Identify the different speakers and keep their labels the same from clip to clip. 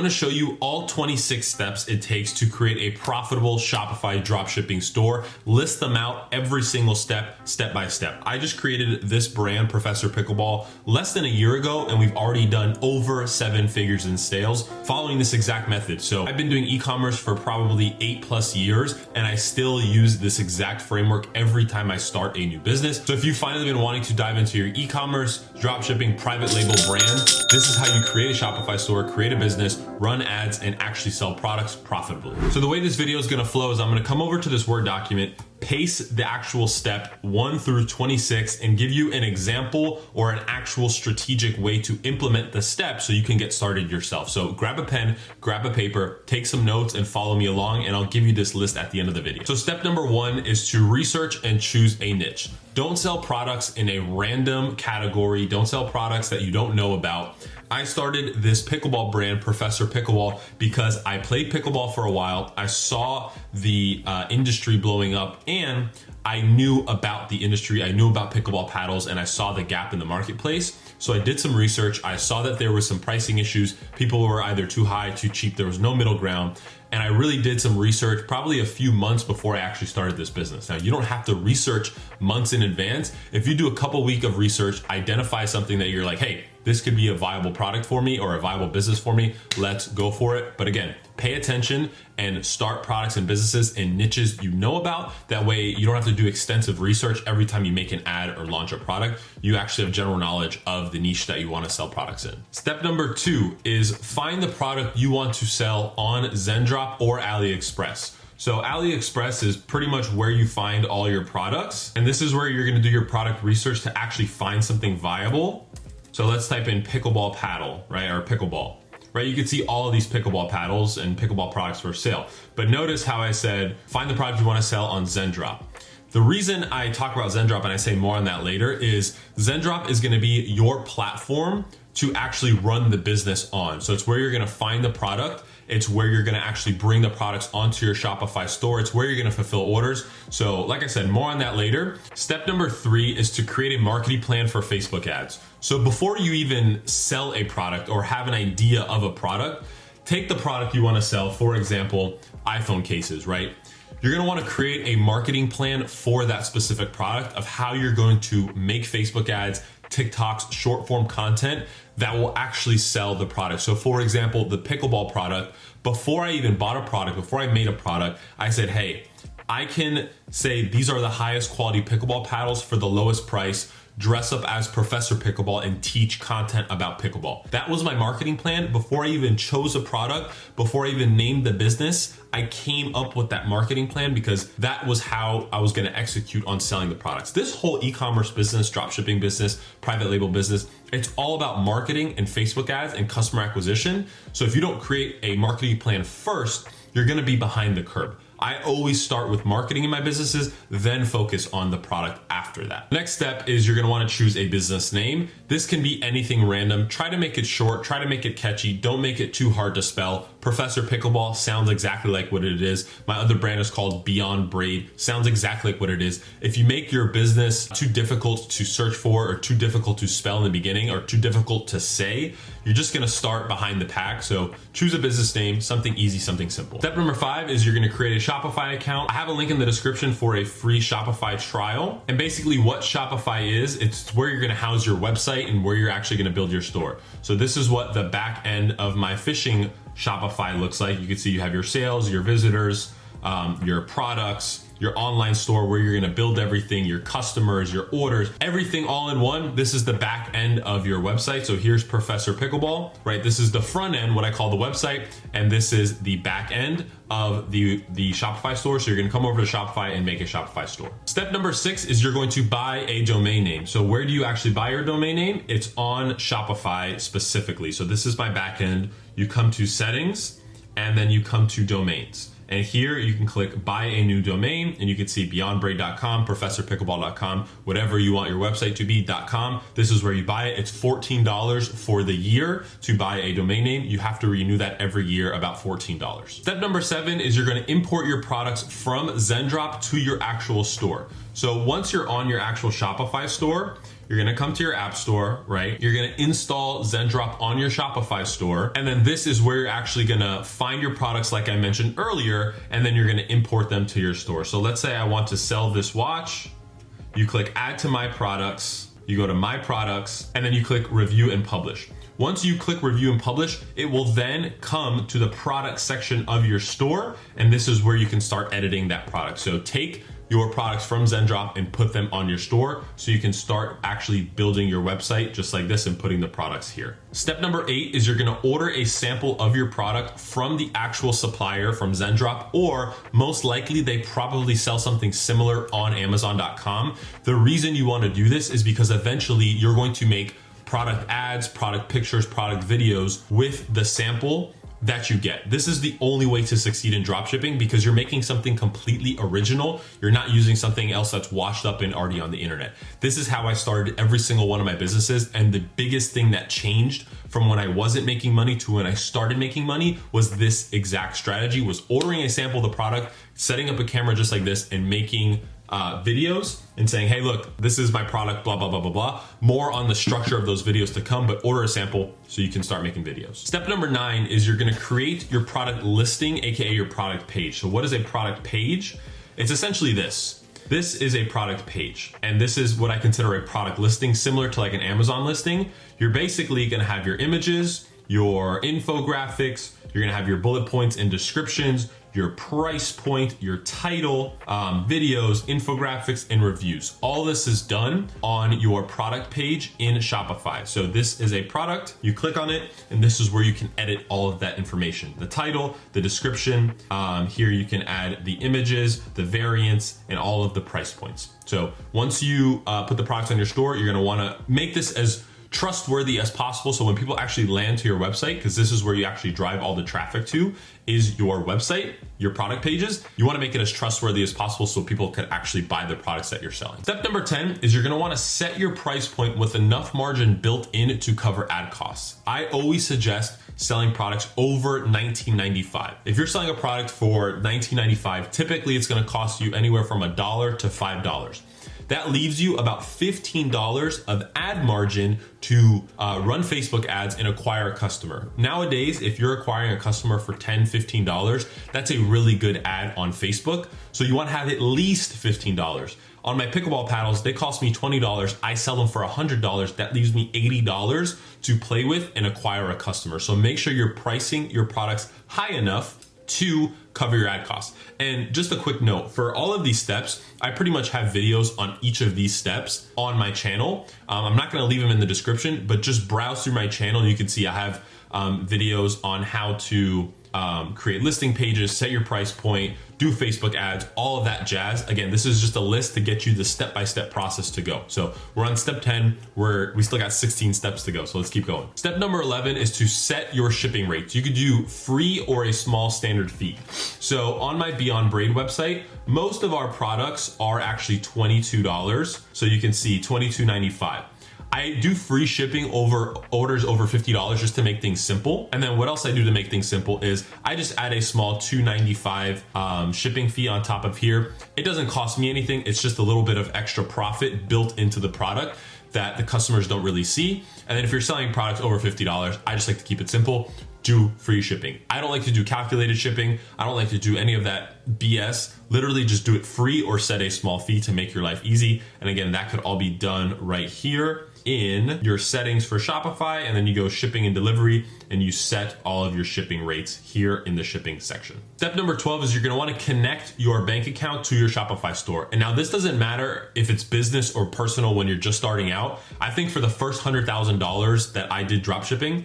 Speaker 1: gonna show you all 26 steps it takes to create a profitable Shopify dropshipping store, list them out every single step by step. I just created this brand, Professor Pickleball, less than a year ago, and we've already done over 7 figures in sales following this exact method. So I've been doing e-commerce for probably 8+ years, and I still use this exact framework every time I start a new business. So if you've finally been wanting to dive into your e-commerce, dropshipping, private label brand, this is how you create a Shopify store, create a business, run ads, and actually sell products profitably. So the way this video is gonna flow is I'm gonna come over to this Word document, paste the actual step 1 through 26 and give you an example or an actual strategic way to implement the steps so you can get started yourself. So grab a pen, grab a paper, take some notes and follow me along, and I'll give you this list at the end of the video. So step number 1 is to research and choose a niche. Don't sell products in a random category. Don't sell products that you don't know about. I started this pickleball brand, Professor Pickleball, because I played pickleball for a while. I saw the industry blowing up, and I knew about the industry. I knew about pickleball paddles, and I saw the gap in the marketplace. So I did some research. I saw that there was some pricing issues. People were either too high, too cheap. There was no middle ground. And I really did some research probably a few months before I actually started this business. Now, you don't have to research months in advance. If you do a couple weeks of research, identify something that you're like, hey, this could be a viable product for me or a viable business for me, let's go for it. But again, pay attention and start products and businesses in niches you know about. That way you don't have to do extensive research every time you make an ad or launch a product. You actually have general knowledge of the niche that you want to sell products in. Step number 2 is find the product you want to sell on Zendrop or AliExpress. So AliExpress is pretty much where you find all your products. And this is where you're gonna do your product research to actually find something viable. So let's type in pickleball paddle, right? Or pickleball, right? You can see all of these pickleball paddles and pickleball products for sale. But notice how I said, find the product you wanna sell on Zendrop. The reason I talk about Zendrop, and I say more on that later, is Zendrop is gonna be your platform to actually run the business on. So it's where you're gonna find the product. It's where you're gonna actually bring the products onto your Shopify store. It's where you're gonna fulfill orders. So like I said, more on that later. Step number 3 is to create a marketing plan for Facebook ads. So before you even sell a product or have an idea of a product, take the product you wanna sell, for example, iPhone cases, right? You're gonna wanna create a marketing plan for that specific product of how you're going to make Facebook ads, TikToks, short form content that will actually sell the product. So for example, the pickleball product, before I even bought a product, before I made a product, I said, hey, I can say these are the highest quality pickleball paddles for the lowest price, dress up as Professor Pickleball and teach content about pickleball. That was my marketing plan. Before I even chose a product, before I even named the business, I came up with that marketing plan because that was how I was gonna execute on selling the products. This whole e-commerce business, dropshipping business, private label business, it's all about marketing and Facebook ads and customer acquisition. So if you don't create a marketing plan first, you're gonna be behind the curve. I always start with marketing in my businesses, then focus on the product after that. Next step is you're gonna wanna choose a business name. This can be anything random. Try to make it short, try to make it catchy. Don't make it too hard to spell. Professor Pickleball sounds exactly like what it is. My other brand is called Beyond Braid, sounds exactly like what it is. If you make your business too difficult to search for or too difficult to spell in the beginning or too difficult to say, you're just gonna start behind the pack. So choose a business name, something easy, something simple. Step number 5 is you're gonna create a Shopify account. I have a link in the description for a free Shopify trial. And basically what Shopify is, it's where you're gonna house your website and where you're actually gonna build your store. So this is what the back end of my fishing Shopify looks like. You can see you have your sales, your visitors, your products, your online store where you're gonna build everything, your customers, your orders, everything all in one. This is the back end of your website. So here's Professor Pickleball, right? This is the front end, what I call the website, and this is the back end of the Shopify store. So you're gonna come over to Shopify and make a Shopify store. Step number 6 is you're going to buy a domain name. So where do you actually buy your domain name? It's on Shopify specifically. So this is my back end. You come to settings and then you come to domains. And here you can click buy a new domain and you can see beyondbraid.com, professorpickleball.com, whatever you want your website to be, .com. This is where you buy it. It's $14 for the year to buy a domain name. You have to renew that every year, about $14. Step number 7 is you're gonna import your products from Zendrop to your actual store. So once you're on your actual Shopify store, you're gonna come to your app store, right? You're gonna install Zendrop on your Shopify store. And then this is where you're actually gonna find your products like I mentioned earlier, and then you're gonna import them to your store. So let's say I want to sell this watch. You click add to my products, you go to my products, and then you click review and publish. Once you click review and publish, it will then come to the product section of your store, and this is where you can start editing that product. So take your products from Zendrop and put them on your store so you can start actually building your website just like this and putting the products here. Step number 8 is you're gonna order a sample of your product from the actual supplier from Zendrop, or most likely they probably sell something similar on Amazon.com. The reason you wanna do this is because eventually you're going to make product ads, product pictures, product videos with the sample that you get. This is the only way to succeed in dropshipping because you're making something completely original. You're not using something else that's washed up and already on the internet. This is how I started every single one of my businesses, and the biggest thing that changed from when I wasn't making money to when I started making money was this exact strategy, was ordering a sample of the product, setting up a camera just like this, and making videos and saying, hey, look, this is my product, blah, blah, blah, blah, blah. More on the structure of those videos to come, but order a sample so you can start making videos. Step number 9 is you're gonna create your product listing, AKA your product page. So what is a product page? It's essentially this. This is a product page, and this is what I consider a product listing, similar to like an Amazon listing. You're basically gonna have your images, your infographics, you're gonna have your bullet points and descriptions, your price point, your title, videos, infographics, and reviews. All this is done on your product page in Shopify. So this is a product, you click on it, and this is where you can edit all of that information. The title, the description, here you can add the images, the variants, and all of the price points. So once you put the products on your store, you're gonna wanna make this as trustworthy as possible. So when people actually land to your website, because this is where you actually drive all the traffic to, is your website, your product pages, you want to make it as trustworthy as possible so people can actually buy the products that you're selling. Step number 10 is you're going to want to set your price point with enough margin built in to cover ad costs. I always suggest selling products over $19.95. If you're selling a product for $19.95, typically it's going to cost you anywhere from $1 to $5. That leaves you about $15 of ad margin to run Facebook ads and acquire a customer. Nowadays, if you're acquiring a customer for $10, $15, that's a really good ad on Facebook. So you want to have at least $15. On my pickleball paddles, they cost me $20. I sell them for $100. That leaves me $80 to play with and acquire a customer. So make sure you're pricing your products high enough to cover your ad costs. And just a quick note, for all of these steps, I pretty much have videos on each of these steps on my channel. I'm not gonna leave them in the description, but just browse through my channel and you can see I have videos on how to create listing pages, set your price point, do Facebook ads, all of that jazz. Again, this is just a list to get you the step-by-step process to go. So we're on step 10, we still got 16 steps to go. So let's keep going. Step number 11 is to set your shipping rates. You could do free or a small standard fee. So on my Beyond Braid website, most of our products are actually $22. So you can see $22.95. I do free shipping over orders over $50 just to make things simple. And then what else I do to make things simple is I just add a small $2.95 shipping fee on top of here. It doesn't cost me anything. It's just a little bit of extra profit built into the product that the customers don't really see. And then if you're selling products over $50, I just like to keep it simple. Do free shipping. I don't like to do calculated shipping. I don't like to do any of that BS. Literally just do it free or set a small fee to make your life easy. And again, that could all be done right here in your settings for Shopify, and then you go shipping and delivery and you set all of your shipping rates here in the shipping section. Step number 12 is you're gonna wanna connect your bank account to your Shopify store. And now this doesn't matter if it's business or personal when you're just starting out. I think for the first $100,000 that I did dropshipping,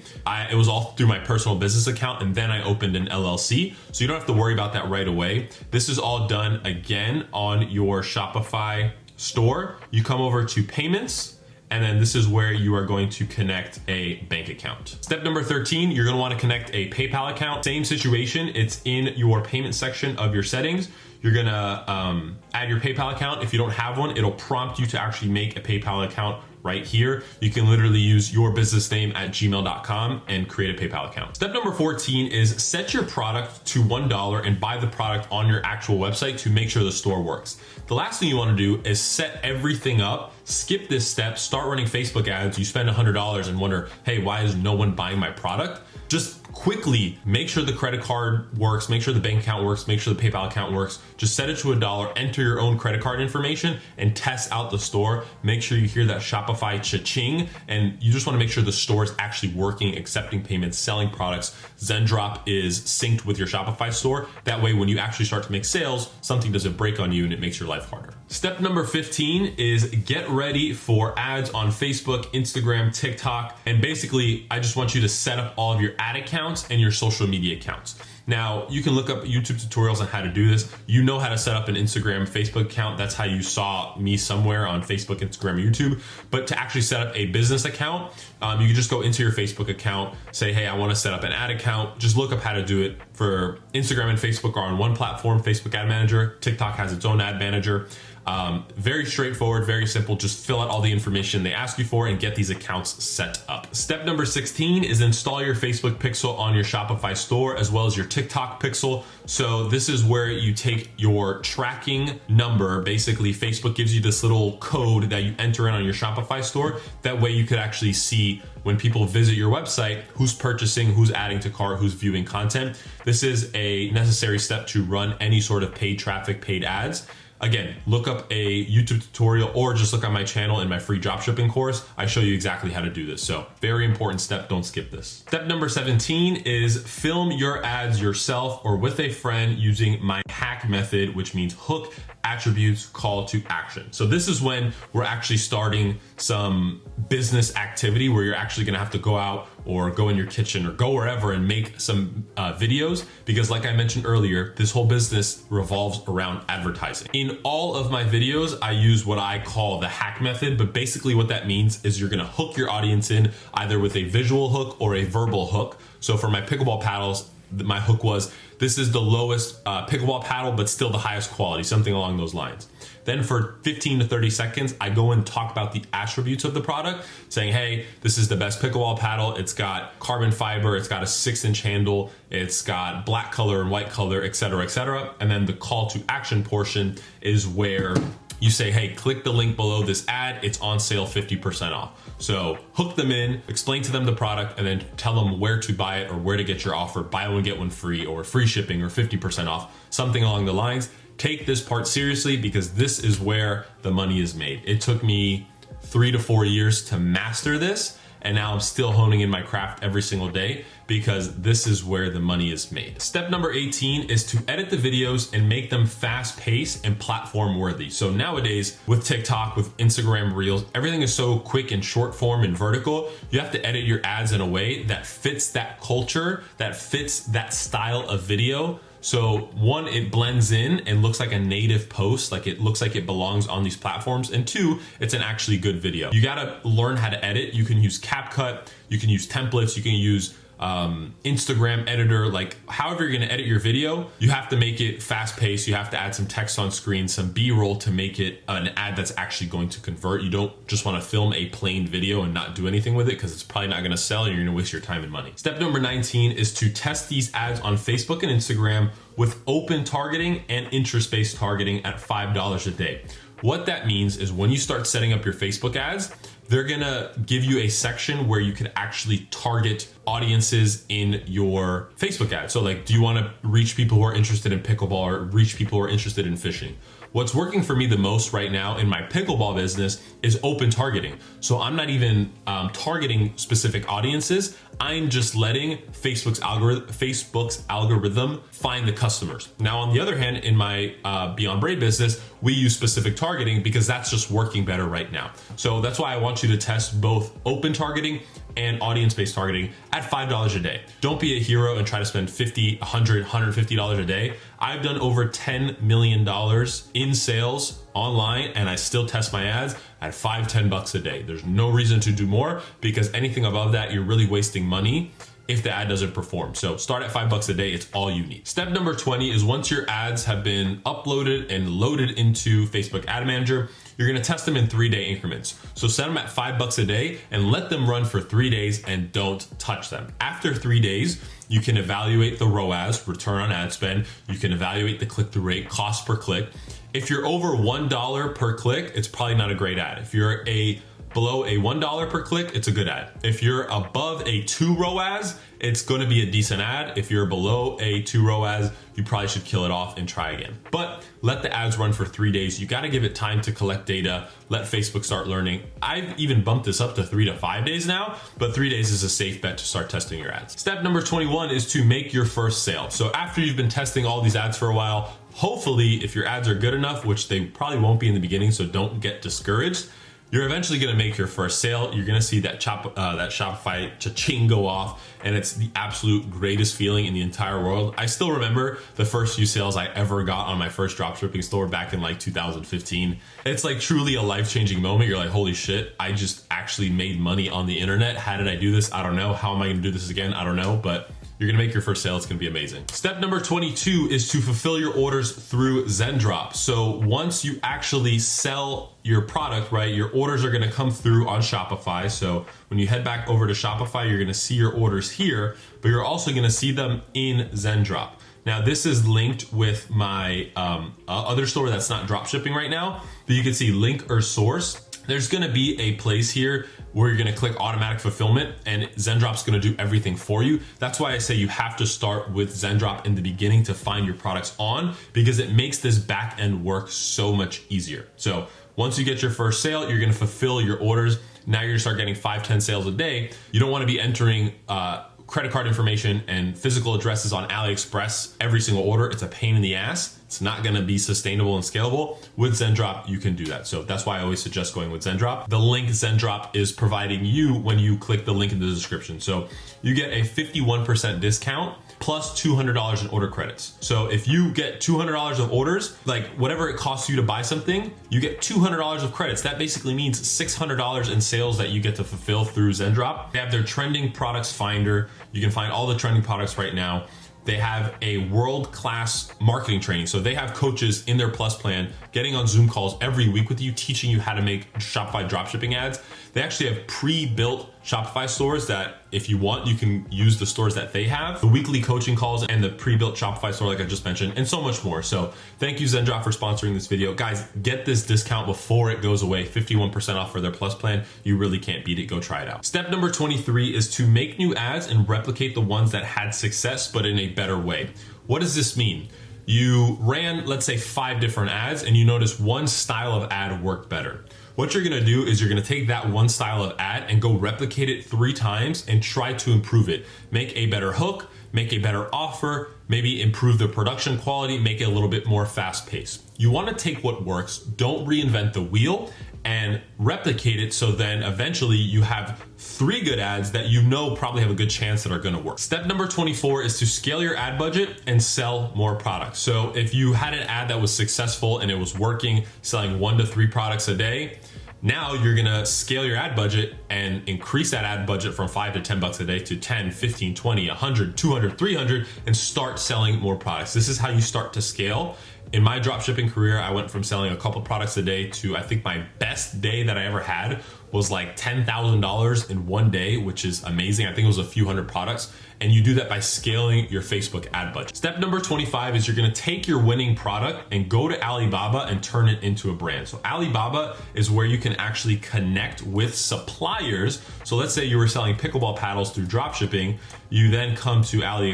Speaker 1: it was all through my personal business account, and then I opened an LLC. So you don't have to worry about that right away. This is all done again on your Shopify store. You come over to payments, and then this is where you are going to connect a bank account. Step number 13, you're gonna wanna connect a PayPal account. Same situation, it's in your payment section of your settings. You're gonna add your PayPal account. If you don't have one, it'll prompt you to actually make a PayPal account right here. You can literally use your business name at gmail.com and create a PayPal account. Step number 14 is set your product to $1 and buy the product on your actual website to make sure the store works. The last thing you want to do is set everything up, skip this step, start running Facebook ads. You spend $100 and wonder, hey, why is no one buying my product? Just quickly make sure the credit card works, make sure the bank account works, make sure the PayPal account works. Just set it to $1, enter your own credit card information and test out the store. Make sure you hear that Shopify cha-ching, and you just want to make sure the store is actually working, accepting payments, selling products. Zendrop is synced with your Shopify store. That way, when you actually start to make sales, something doesn't break on you and it makes your life harder. Step number 15 is get ready for ads on Facebook, Instagram, TikTok. And basically, I just want you to set up all of your ad accounts and your social media accounts. Now, you can look up YouTube tutorials on how to do this. You know how to set up an Instagram, Facebook account. That's how you saw me somewhere on Facebook, Instagram, YouTube. But to actually set up a business account, you can just go into your Facebook account, say, hey, I want to set up an ad account. Just look up how to do it. For Instagram and Facebook are on one platform, Facebook Ad Manager. TikTok has its own ad manager. Very straightforward, very simple. Just fill out all the information they ask you for and get these accounts set up. Step number 16 is install your Facebook pixel on your Shopify store as well as your TikTok pixel. So this is where you take your tracking number. Basically, Facebook gives you this little code that you enter in on your Shopify store. That way you could actually see when people visit your website, who's purchasing, who's adding to cart, who's viewing content. This is a necessary step to run any sort of paid traffic, paid ads. Again, look up a YouTube tutorial or just look on my channel in my free dropshipping course. I show you exactly how to do this. So very important step, don't skip this. Step number 17 is film your ads yourself or with a friend using my hack method, which means hook, attributes, call to action. So this is when we're actually starting some business activity where you're actually gonna have to go out or go in your kitchen or go wherever and make some videos, because like I mentioned earlier, this whole business revolves around advertising. In all of my videos, I use what I call the hack method, but basically what that means is you're gonna hook your audience in either with a visual hook or a verbal hook. So for my pickleball paddles, my hook was, this is the lowest pickleball paddle, but still the highest quality, something along those lines. Then for 15 to 30 seconds, I go and talk about the attributes of the product, saying, hey, this is the best pickleball paddle. It's got carbon fiber, it's got a 6-inch handle, it's got black color and white color, et cetera, et cetera. And then the call to action portion is where you say, hey, click the link below this ad, it's on sale 50% off. So hook them in, explain to them the product, and then tell them where to buy it or where to get your offer, buy one, get one free, or free shipping or 50% off, something along the lines. Take this part seriously because this is where the money is made. It took me 3 to 4 years to master this, and now I'm still honing in my craft every single day because this is where the money is made. Step number 18 is to edit the videos and make them fast-paced and platform-worthy. So nowadays, with TikTok, with Instagram Reels, everything is so quick and short form and vertical. You have to edit your ads in a way that fits that culture, that fits that style of video. So one, it blends in and looks like a native post, like it looks like it belongs on these platforms. And two, it's an actually good video. You gotta learn how to edit. You can use CapCut, you can use templates, you can use Instagram editor, like however you're gonna edit your video, you have to make it fast paced. You have to add some text on screen, some B-roll to make it an ad that's actually going to convert. You don't just wanna film a plain video and not do anything with it because it's probably not gonna sell and you're gonna waste your time and money. Step number 19 is to test these ads on Facebook and Instagram with open targeting and interest-based targeting at $5 a day. What that means is when you start setting up your Facebook ads, they're gonna give you a section where you can actually target audiences in your Facebook ad. So like, do you wanna reach people who are interested in pickleball or reach people who are interested in fishing? What's working for me the most right now in my pickleball business is open targeting. So I'm not even targeting specific audiences. I'm just letting Facebook's algorithm find the customers. Now, on the other hand, in my Beyond Braid business, we use specific targeting because that's just working better right now. So that's why I want you to test both open targeting and audience-based targeting at $5 a day. Don't be a hero and try to spend $50, $100, $150 a day. I've done over $10 million in sales online and I still test my ads at $5, $10 a day. There's no reason to do more because anything above that, you're really wasting money if the ad doesn't perform. So start at $5 a day, it's all you need. Step number 20 is once your ads have been uploaded and loaded into Facebook Ad Manager, you're gonna test them in 3-day increments. So set them at $5 a day and let them run for 3 days and don't touch them. After 3 days, you can evaluate the ROAS, return on ad spend. You can evaluate the click-through rate, cost per click. If you're over $1 per click, it's probably not a great ad. If you're below a $1 per click, it's a good ad. If you're above a 2 ROAS, it's gonna be a decent ad. If you're below a 2 ROAS, you probably should kill it off and try again. But let the ads run for 3 days. You gotta give it time to collect data, let Facebook start learning. I've even bumped this up to 3 to 5 days now, but 3 days is a safe bet to start testing your ads. Step number 21 is to make your first sale. So after you've been testing all these ads for a while, hopefully if your ads are good enough, which they probably won't be in the beginning, so don't get discouraged, you're eventually gonna make your first sale. You're gonna see that Shopify cha-ching go off, and it's the absolute greatest feeling in the entire world. I still remember the first few sales I ever got on my first dropshipping store back in like 2015. It's like truly a life-changing moment. You're like, holy shit, I just actually made money on the internet. How did I do this? I don't know. How am I gonna do this again? I don't know, but you're gonna make your first sale. It's gonna be amazing. Step number 22 is to fulfill your orders through Zendrop. So once you actually sell your product, right, your orders are gonna come through on Shopify. So when you head back over to Shopify, you're gonna see your orders here, but you're also gonna see them in Zendrop. Now this is linked with my other store that's not dropshipping right now, but you can see link or source. There's gonna be a place here where you're gonna click automatic fulfillment and Zendrop's gonna do everything for you. That's why I say you have to start with Zendrop in the beginning to find your products on, because it makes this back end work so much easier. So once you get your first sale, you're gonna fulfill your orders. Now you're gonna start getting 5-10 sales a day. You don't wanna be entering credit card information and physical addresses on AliExpress every single order. It's a pain in the ass. It's not gonna be sustainable and scalable. With Zendrop, you can do that. So that's why I always suggest going with Zendrop. The link Zendrop is providing you when you click the link in the description. So you get a 51% discount plus $200 in order credits. So if you get $200 of orders, like whatever it costs you to buy something, you get $200 of credits. That basically means $600 in sales that you get to fulfill through Zendrop. They have their trending products finder. You can find all the trending products right now. They have a world-class marketing training. So they have coaches in their Plus plan getting on Zoom calls every week with you, teaching you how to make Shopify dropshipping ads. They actually have pre-built Shopify stores that if you want, you can use the stores that they have, the weekly coaching calls and the pre-built Shopify store like I just mentioned, and so much more. So thank you Zendrop for sponsoring this video. Guys, get this discount before it goes away, 51% off for their Plus plan. You really can't beat it, go try it out. Step number 23 is to make new ads and replicate the ones that had success, but in a better way. What does this mean? You ran, let's say 5 different ads and you notice one style of ad worked better. What you're gonna do is you're gonna take that one style of ad and go replicate it 3 times and try to improve it. Make a better hook, make a better offer, maybe improve the production quality, make it a little bit more fast paced. You wanna take what works, don't reinvent the wheel, and replicate it so then eventually you have 3 good ads that you know probably have a good chance that are gonna work. Step number 24 is to scale your ad budget and sell more products. So if you had an ad that was successful and it was working, selling 1 to 3 products a day, now you're gonna scale your ad budget and increase that ad budget from $5 to $10 a day to 10, 15, 20, 100, 200, 300, and start selling more products. This is how you start to scale. In my dropshipping career, I went from selling a couple products a day to I think my best day that I ever had was like $10,000 in one day, which is amazing. I think it was a few hundred products. And you do that by scaling your Facebook ad budget. Step number 25 is you're gonna take your winning product and go to Alibaba and turn it into a brand. So Alibaba is where you can actually connect with suppliers. So let's say you were selling pickleball paddles through dropshipping. You then come to Alibaba,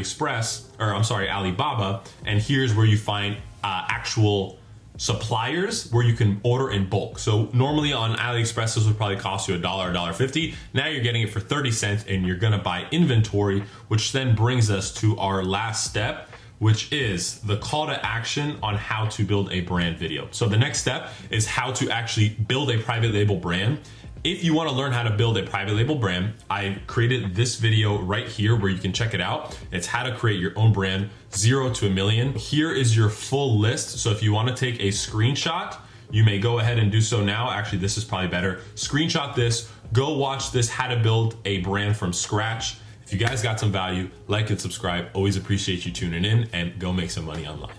Speaker 1: and here's where you find actual suppliers where you can order in bulk. So normally on AliExpress, this would probably cost you $1, $1.50. Now you're getting it for 30 cents and you're gonna buy inventory, which then brings us to our last step, which is the call to action on how to build a brand video. So the next step is how to actually build a private label brand. If you want to learn how to build a private label brand, I created this video right here where you can check it out. It's how to create your own brand, 0 to 1 million. Here is your full list. So if you want to take a screenshot, you may go ahead and do so now. Actually, this is probably better. Screenshot this, go watch this, how to build a brand from scratch. If you guys got some value, like and subscribe. Always appreciate you tuning in, and go make some money online.